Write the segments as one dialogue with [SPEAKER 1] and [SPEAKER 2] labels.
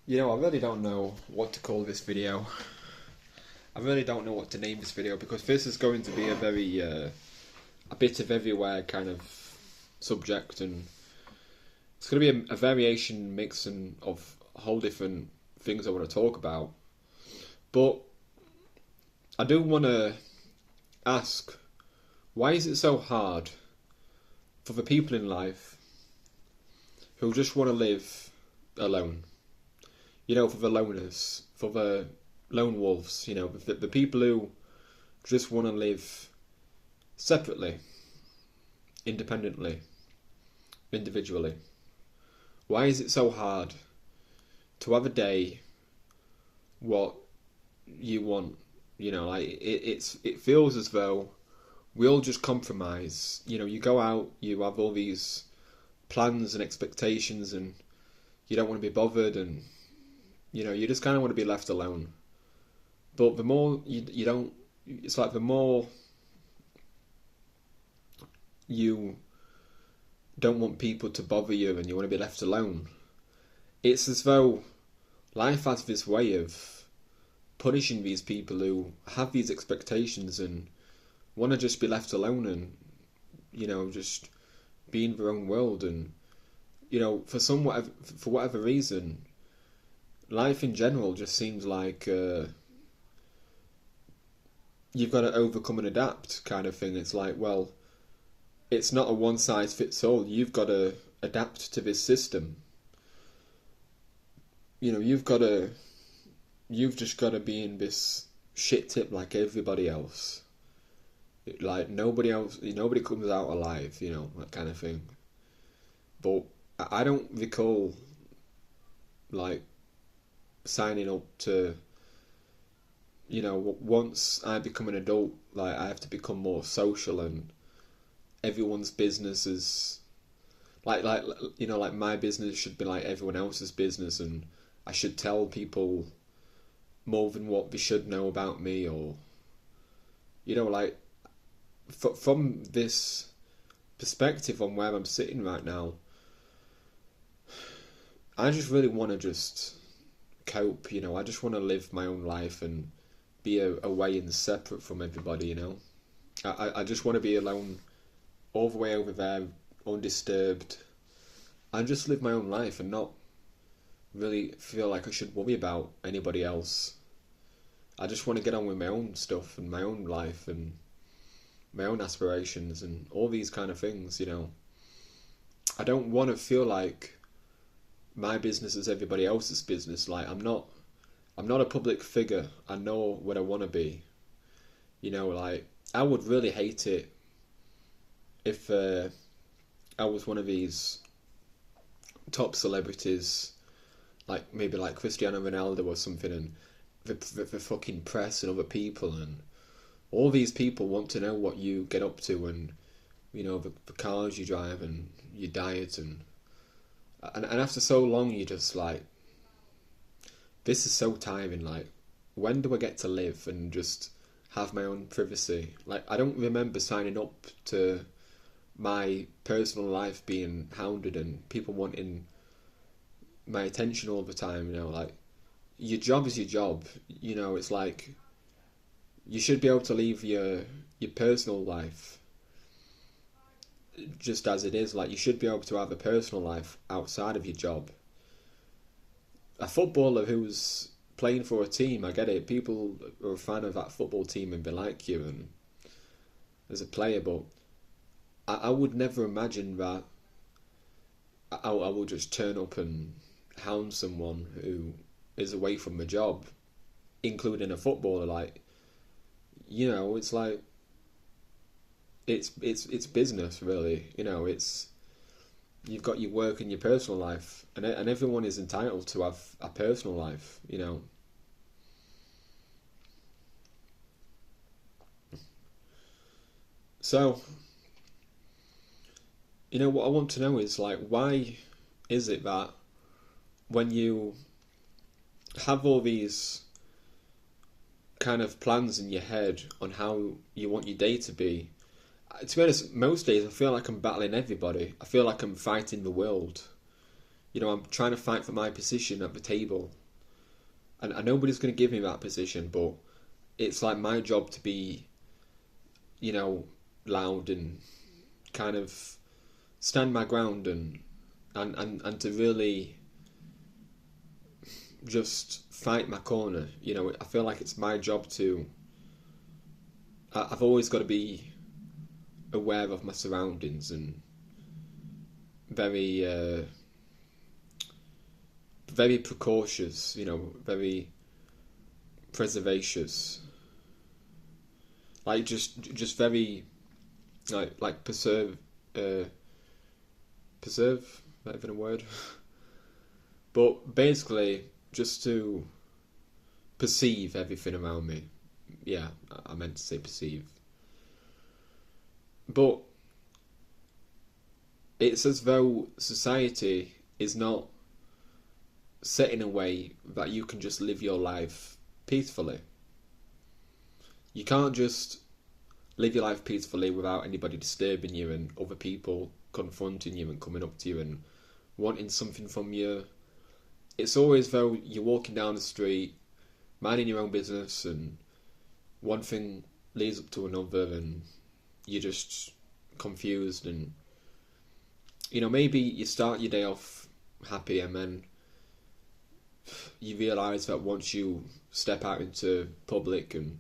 [SPEAKER 1] I really don't know what to call this video. I really don't know what to name this video because this is going to be a bit of everywhere kind of subject, and it's going to be a variation mixing of a whole different things I want to talk about. But I do want to ask, why is it so hard for the people in life who just want to live alone? For the loners, for the lone wolves, the people who just want to live separately, independently, individually. Why is it so hard to have a day what you want? It feels as though we all just compromise. You go out, you have all these plans and expectations, and you don't want to be bothered, and you just kind of want to be left alone. But the more you don't, it's like the more you don't want people to bother you and you want to be left alone. It's as though life has this way of punishing these people who have these expectations and want to just be left alone and, just be in their own world. And, for whatever reason, life in general just seems like you've got to overcome and adapt kind of thing. It's like, well, it's not a one size fits all. You've got to adapt to this system. You've just got to be in this shit tip like everybody else. Like nobody comes out alive, that kind of thing. But I don't recall like signing up to, once I become an adult, like I have to become more social and everyone's business is like my business should be like everyone else's business, and I should tell people more than what they should know about me, or from this perspective on where I'm sitting right now, I just really want to just cope. I just want to live my own life and be away and separate from everybody. I just want to be alone, all the way over there, undisturbed, and just live my own life and not really feel like I should worry about anybody else. I just want to get on with my own stuff and my own life and my own aspirations and all these kind of things. I don't want to feel like my business is everybody else's business. Like I'm not a public figure. I know what I want to be. I would really hate it if I was one of these top celebrities, like maybe like Cristiano Ronaldo or something, and the fucking press and other people and all these people want to know what you get up to, and the cars you drive and your diet, and after so long you're just like, this is so tiring. Like, when do I get to live and just have my own privacy? Like, I don't remember signing up to my personal life being hounded and people wanting my attention all the time. Like, your job is your job. It's like you should be able to leave your personal life just as it is. Like, you should be able to have a personal life outside of your job. A footballer who's playing for a team, I get it. People are a fan of that football team and be like you and as a player, but I would never imagine that I will just turn up and hound someone who is away from a job, including a footballer. Like, it's like it's business, really. It's, you've got your work and your personal life, and everyone is entitled to have a personal life. So, what I want to know is, like, why is it that when you have all these kind of plans in your head on how you want your day to be, to be honest, most days I feel like I'm battling everybody. I feel like I'm fighting the world. I'm trying to fight for my position at the table, and nobody's going to give me that position, but it's like my job to be, loud and kind of stand my ground and to really just fight my corner. I feel like it's my job to. I've always got to be aware of my surroundings and very, very precautious. Very preservacious. Like just very, like preserve. Preserve. Not even a word. But basically, just to perceive everything around me. Yeah, I meant to say perceive. But it's as though society is not set in a way that you can just live your life peacefully. You can't just live your life peacefully without anybody disturbing you and other people confronting you and coming up to you and wanting something from you. It's always though you're walking down the street, minding your own business, and one thing leads up to another, and you're just confused, and maybe you start your day off happy, and then you realise that once you step out into public and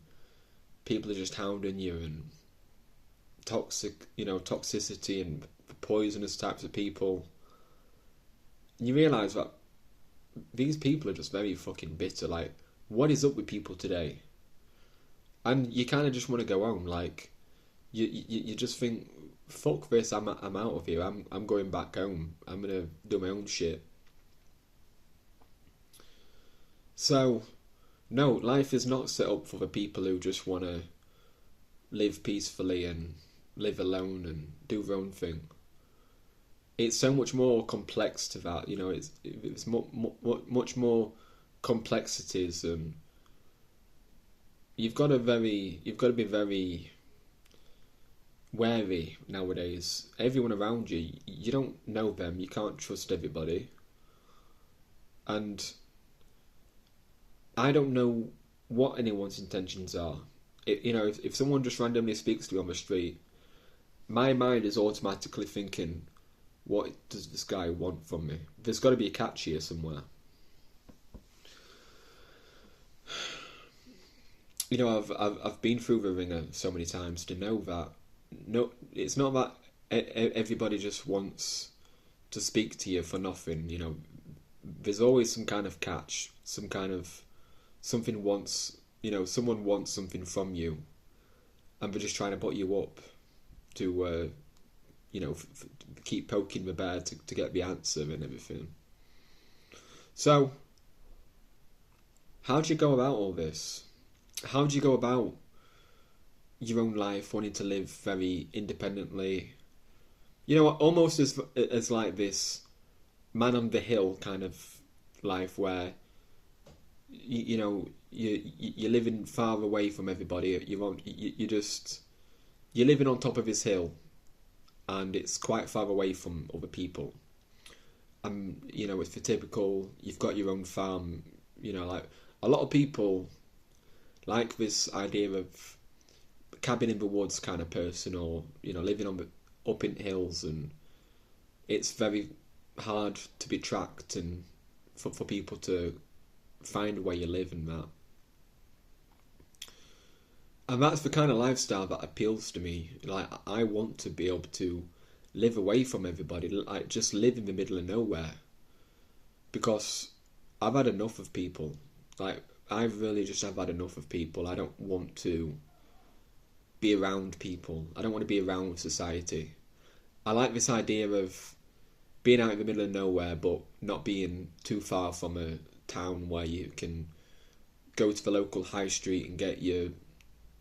[SPEAKER 1] people are just hounding you, and toxicity and poisonous types of people, you realise that these people are just very fucking bitter. Like, what is up with people today? And you kind of just want to go home. Like, you just think, fuck this, I'm out of here. I'm going back home. I'm gonna do my own shit. So, no, life is not set up for the people who just want to live peacefully and live alone and do their own thing. It's so much more complex to that, it's much more complexities, and you've got to be very wary nowadays. Everyone around you, you don't know them, you can't trust everybody, and I don't know what anyone's intentions are. If someone just randomly speaks to me on the street, my mind is automatically thinking, what does this guy want from me? There's got to be a catch here somewhere. I've been through the ringer so many times to know that it's not that everybody just wants to speak to you for nothing. There's always some kind of catch, someone wants something from you, and they're just trying to put you up to keep poking the bear to get the answer and everything. So, how do you go about all this? How do you go about your own life, wanting to live very independently? Almost as like this man on the hill kind of life, where you're living far away from everybody. You're living on top of this hill, and it's quite far away from other people. It's the typical, you've got your own farm, like a lot of people like this idea of cabin in the woods kind of person, or, living up in hills, and it's very hard to be tracked and for people to find where you live and that. And that's the kind of lifestyle that appeals to me. Like, I want to be able to live away from everybody, like just live in the middle of nowhere. Because I've had enough of people. Like, I really just have had enough of people. I don't want to be around people. I don't want to be around society. I like this idea of being out in the middle of nowhere, but not being too far from a town where you can go to the local high street and get your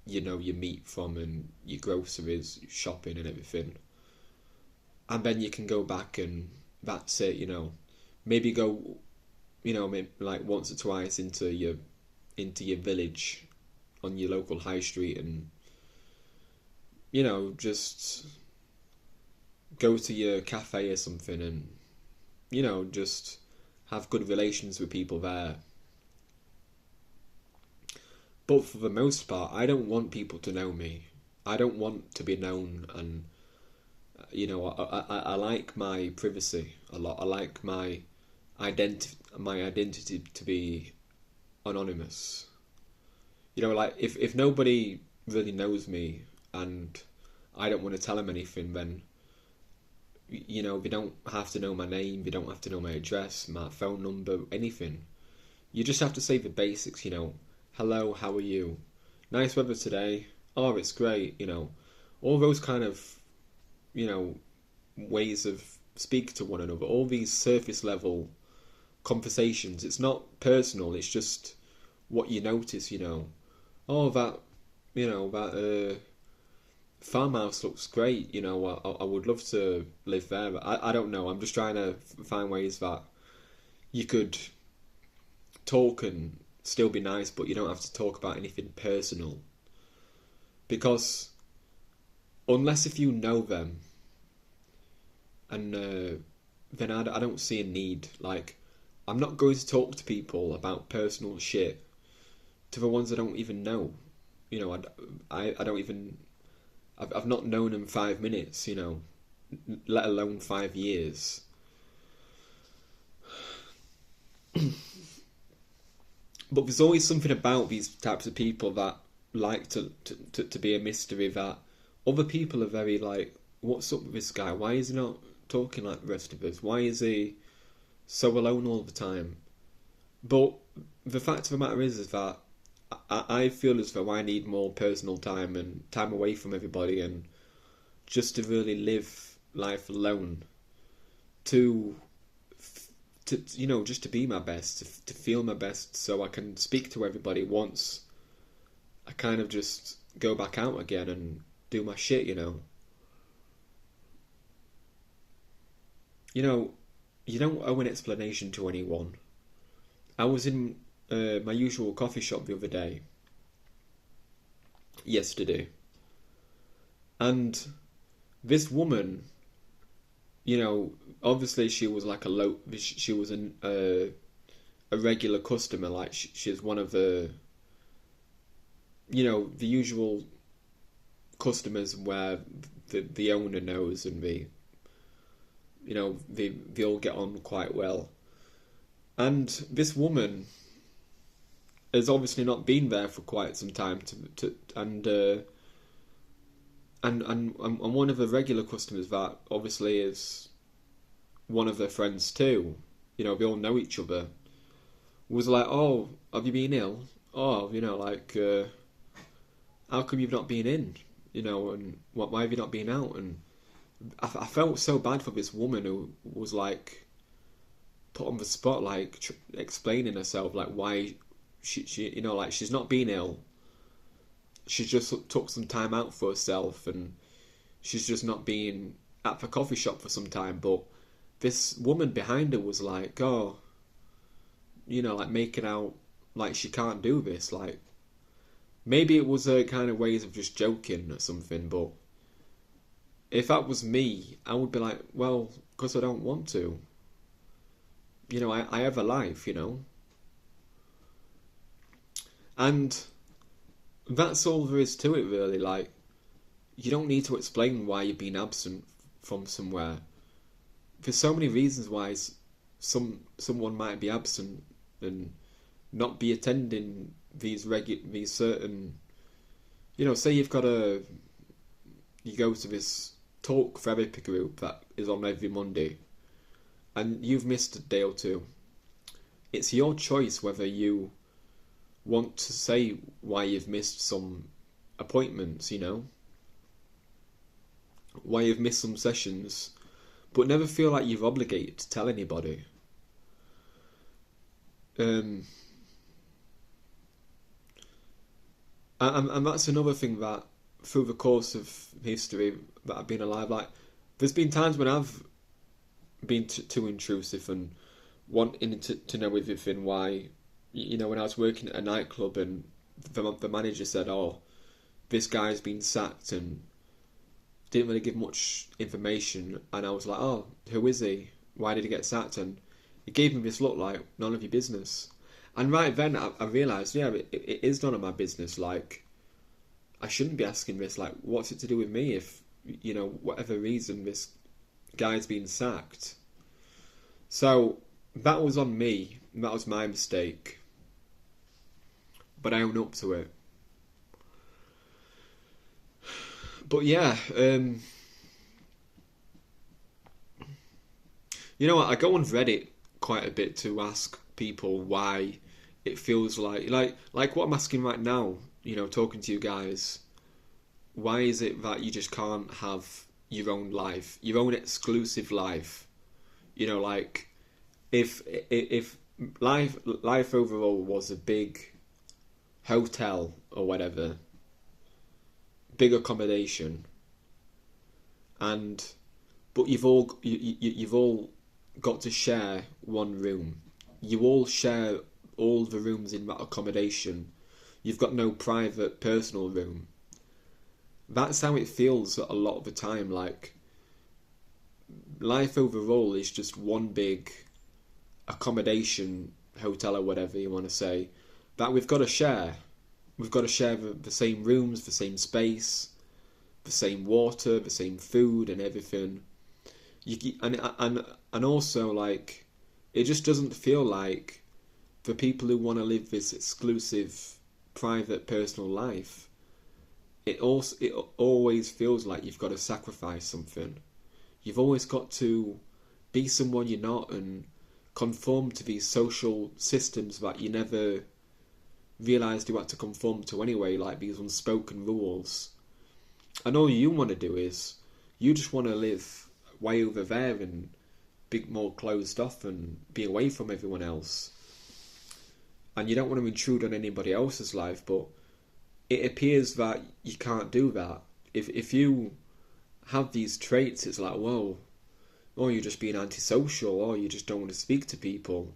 [SPEAKER 1] meat from, and your groceries, shopping and everything. And then you can go back and that's it, Maybe go, maybe like once or twice into your village on your local high street, and, just go to your cafe or something and just have good relations with people there. But for the most part, I don't want people to know me. I don't want to be known, and I like my privacy a lot. I like my identity to be anonymous. Like if nobody really knows me and I don't want to tell them anything, then they don't have to know my name, they don't have to know my address, my phone number, anything. You just have to say the basics. Hello, how are you? Nice weather today. Oh, it's great. All those kind of, you know, ways of speaking to one another, all these surface level conversations. It's not personal, it's just what you notice. Oh, that farmhouse looks great. I would love to live there. But I don't know. I'm just trying to find ways that you could talk and still be nice, but you don't have to talk about anything personal. Because unless if you know them, and then I don't see a need. Like, I'm not going to talk to people about personal shit to the ones I don't even know. I don't even. I've not known them 5 minutes. Let alone 5 years. But there's always something about these types of people that like to be a mystery, that other people are very like, what's up with this guy? Why is he not talking like the rest of us? Why is he so alone all the time? But the fact of the matter is that I feel as though I need more personal time and time away from everybody, and just to really live life alone, to just to be my best, to feel my best, so I can speak to everybody once I kind of just go back out again and do my shit. You don't owe an explanation to anyone. I was in my usual coffee shop the other day, yesterday, and this woman, obviously she was like she was a regular customer, like she's one of the usual customers where the owner knows, and they all get on quite well. And this woman has obviously not been there for quite some time, and one of the regular customers that obviously is one of their friends too. They all know each other. Was like, oh, have you been ill? Oh, like, how come you've not been in? And why have you not been out? And I felt so bad for this woman who was like put on the spot, like explaining herself, like why she like she's not been ill. She just took some time out for herself, and she's just not been at the coffee shop for some time. But this woman behind her was like, oh, like making out like she can't do this. Like, maybe it was her kind of ways of just joking or something, but if that was me, I would be like, well, because I don't want to. I have a life, And that's all there is to it, really. Like, you don't need to explain why you've been absent from somewhere. There's so many reasons why someone might be absent and not be attending these certain, say you go to this talk therapy group that is on every Monday, and you've missed a day or two. It's your choice whether you want to say why you've missed some appointments, why you've missed some sessions, but never feel like you're obligated to tell anybody. And that's another thing that through the course of history that I've been alive, like, there's been times when I've been too intrusive and wanting to know everything. Why, when I was working at a nightclub and the manager said, oh, this guy's been sacked, and didn't really give much information, and I was like, oh, who is he? Why did he get sacked? And it gave me this look like, none of your business. And right then I realised, yeah, it is none of my business. Like, I shouldn't be asking this. Like, what's it to do with me if, you know, whatever reason this guy's been sacked? So that was on me. That was my mistake. But I own up to it. But yeah, you know what? I go on Reddit quite a bit to ask people why it feels like what I'm asking right now. You know, talking to you guys. Why is it that you just can't have your own life, your own exclusive life? You know, like if life overall was a big hotel or whatever, big accommodation, but you've all got to share one room. You all share all the rooms in that accommodation. You've got no private personal room. That's how it feels a lot of the time. Like, life overall is just one big accommodation, hotel or whatever you want to say, that we've got to share. We've got to share the same rooms, the same space, the same water, the same food and everything. And also, like, it just doesn't feel like for people who want to live this exclusive, private, personal life, it always feels like you've got to sacrifice something. You've always got to be someone you're not and conform to these social systems that you never realised you had to conform to anyway, like these unspoken rules. And all you want to do is, you just want to live way over there and be more closed off and be away from everyone else. And you don't want to intrude on anybody else's life, but it appears that you can't do that. If you have these traits, it's like, whoa, or you're just being antisocial, or you just don't want to speak to people.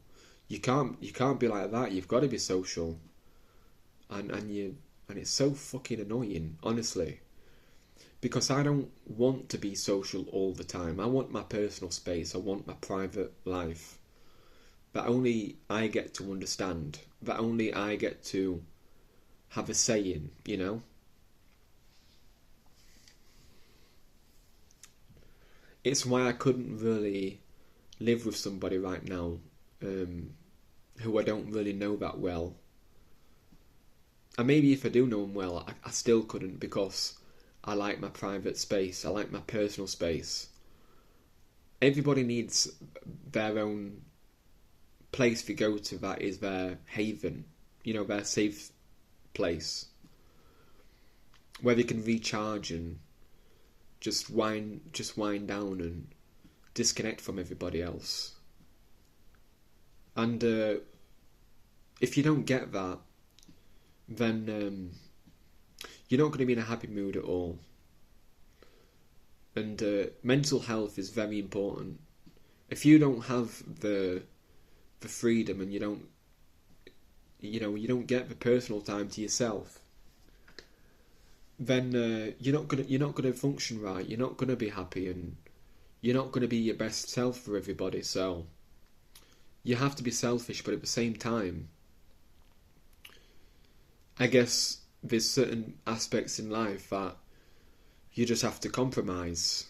[SPEAKER 1] You can't be like that. You've got to be social. And it's so fucking annoying, honestly. Because I don't want to be social all the time. I want my personal space. I want my private life. That only I get to understand. That only I get to have a say in, you know? It's why I couldn't really live with somebody right now who I don't really know that well. And maybe if I do know them well, I still couldn't, because I like my private space. I like my personal space. Everybody needs their own place to go to that is their haven, you know, their safe place, where they can recharge and just wind down and disconnect from everybody else. And if you don't get that, then you're not going to be in a happy mood at all. And mental health is very important. If you don't have the freedom and you don't get the personal time to yourself, then you're not gonna function right. You're not gonna be happy, and you're not gonna be your best self for everybody. So you have to be selfish, but at the same time, I guess there's certain aspects in life that you just have to compromise.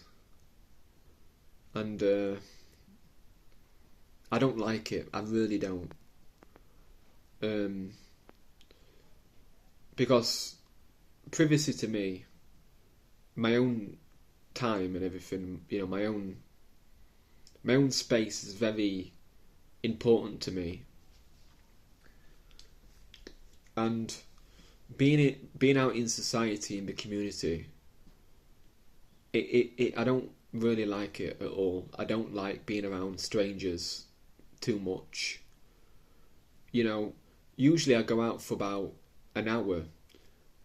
[SPEAKER 1] And I don't like it. I really don't. Because privacy to me, my own time and everything, you know, my own space is very important to me. And being out in society, in the community, I don't really like it at all. I don't like being around strangers too much. You know, usually I go out for about an hour,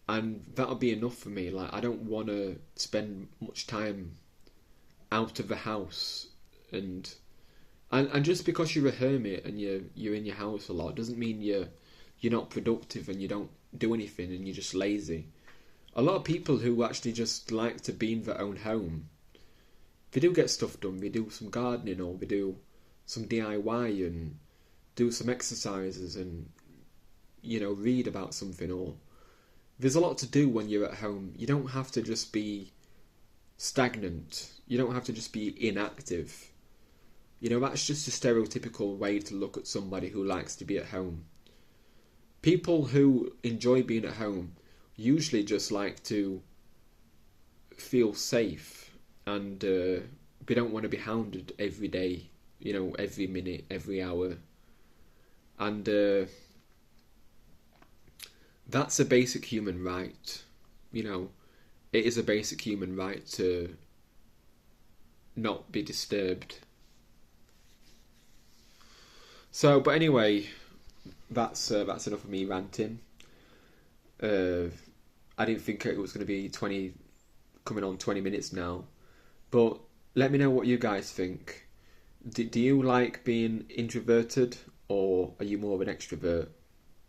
[SPEAKER 1] and that'll be enough for me. Like, I don't want to spend much time out of the house, and just because you're a hermit and you're in your house a lot doesn't mean you're not productive and you don't do anything and you're just lazy. A lot of people who actually just like to be in their own home, they do get stuff done. They do some gardening, or they do some DIY and do some exercises and, read about something. Or there's a lot to do when you're at home. You don't have to just be stagnant. You don't have to just be inactive. That's just a stereotypical way to look at somebody who likes to be at home. People who enjoy being at home usually just like to feel safe, and they don't want to be hounded every day, every minute, every hour. And that's a basic human right. It is a basic human right to not be disturbed. So, but anyway, that's enough of me ranting. I didn't think it was going to be coming on 20 minutes now, but let me know what you guys think. Do you like being introverted, or are you more of an extrovert?